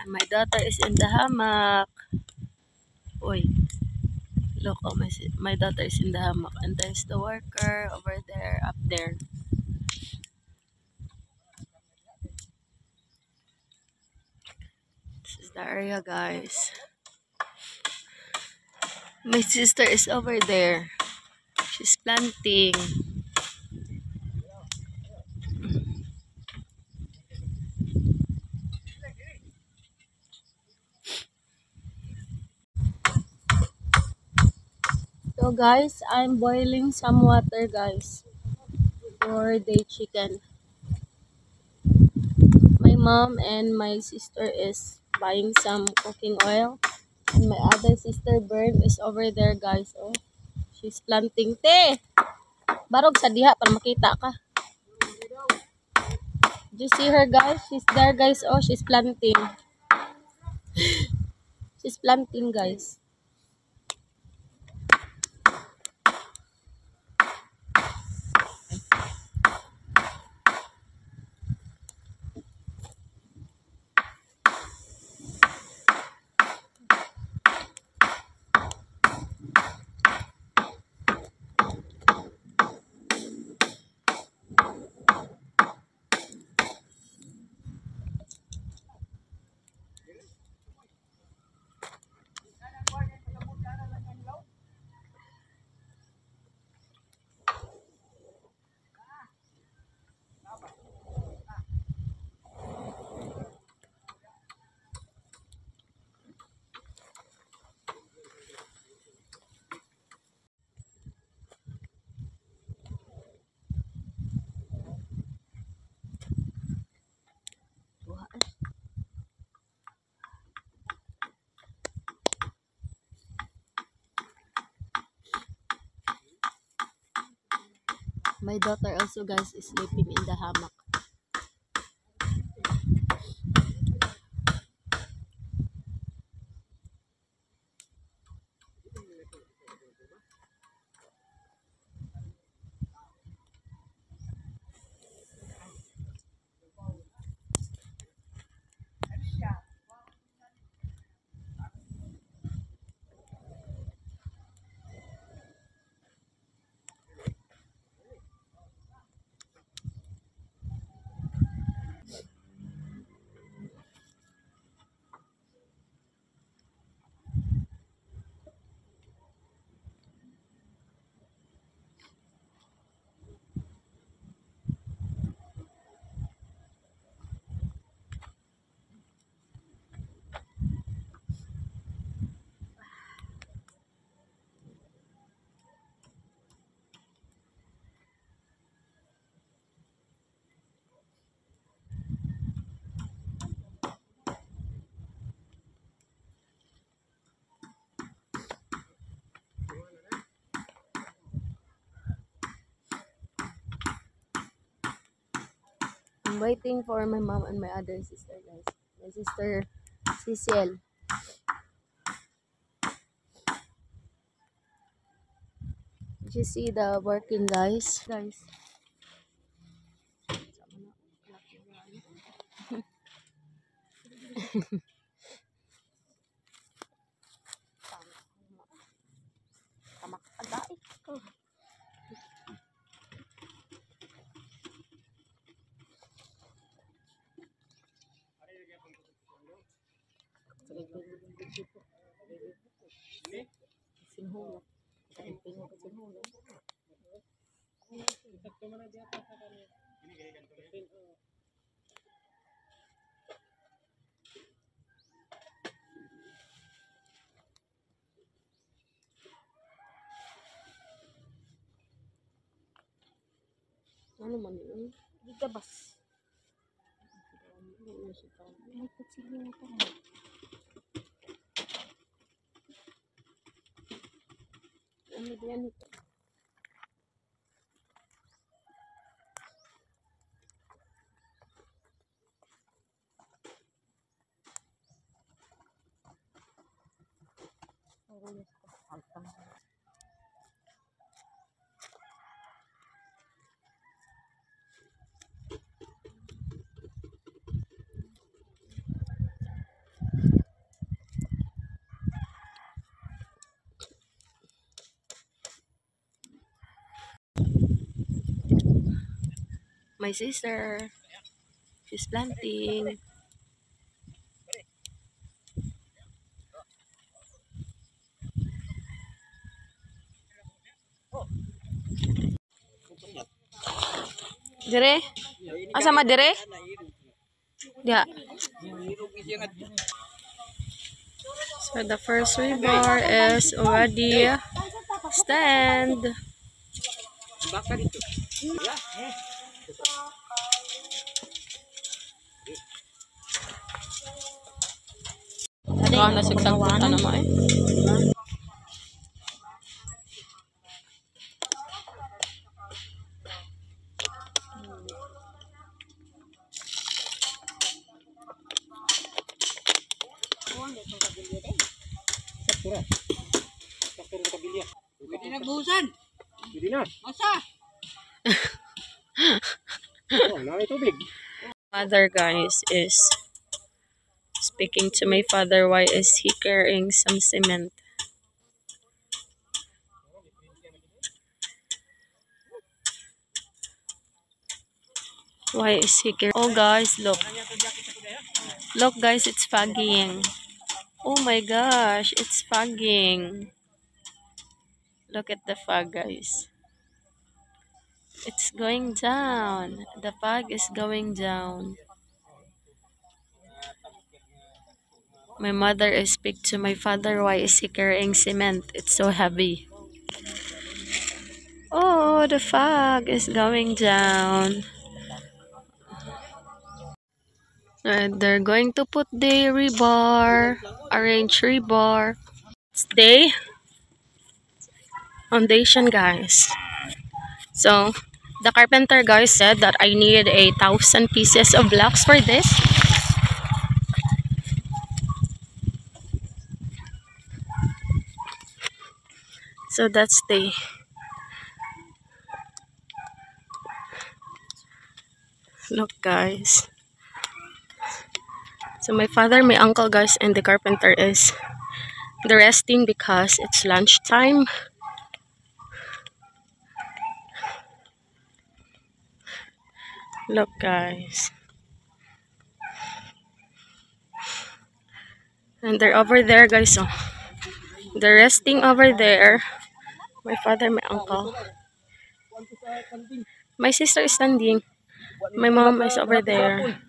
My daughter is in the hammock. Oy, look, oh, my daughter is in the hammock. And there's the worker over there, up there. This is the area, guys. My sister is over there. She's planting. So guys, I'm boiling some water, guys, for the chicken. My mom and my sister is buying some cooking oil. And my other sister, Bern, is over there, guys. Oh, she's planting. Te! Barog sa diha para makita ka. Do you see her, guys? She's there, guys. Oh, she's planting. She's planting, guys. My daughter also, guys, is sleeping in the hammock. I'm waiting for my mom and my other sister, guys. My sister, Cecil. Did you see the working guys? Guys. Ano man yun? Gigabas. Ay, pagsili mo ito. Ano yan ito? My sister. She's planting. Dire? Asa ma dire? Diha. So the first rebar is already stand. Ikaw na sigsagputan naman eh. Pwede nagbuhusan. Pwede na. Masa? Oh, may tubig. Mother guys is speaking to my father. Why is he carrying some cement? Why is he carrying? Oh guys, look. Look guys, it's fogging. Oh my gosh, it's fogging. Look at the fog guys. It's going down. The fog is going down. My mother is speak to my father. Why is he carrying cement? It's so heavy. Oh, the fog is going down. And they're going to put the rebar, arrange rebar. It's the foundation, guys. So the carpenter guys said that I need 1,000 pieces of blocks for this. So that's the look, guys. So my father, my uncle, guys, and the carpenter is they're resting because it's lunchtime. Look, guys. And they're over there, guys. So they're resting over there. My father, my uncle. My sister is standing. My mom is over there.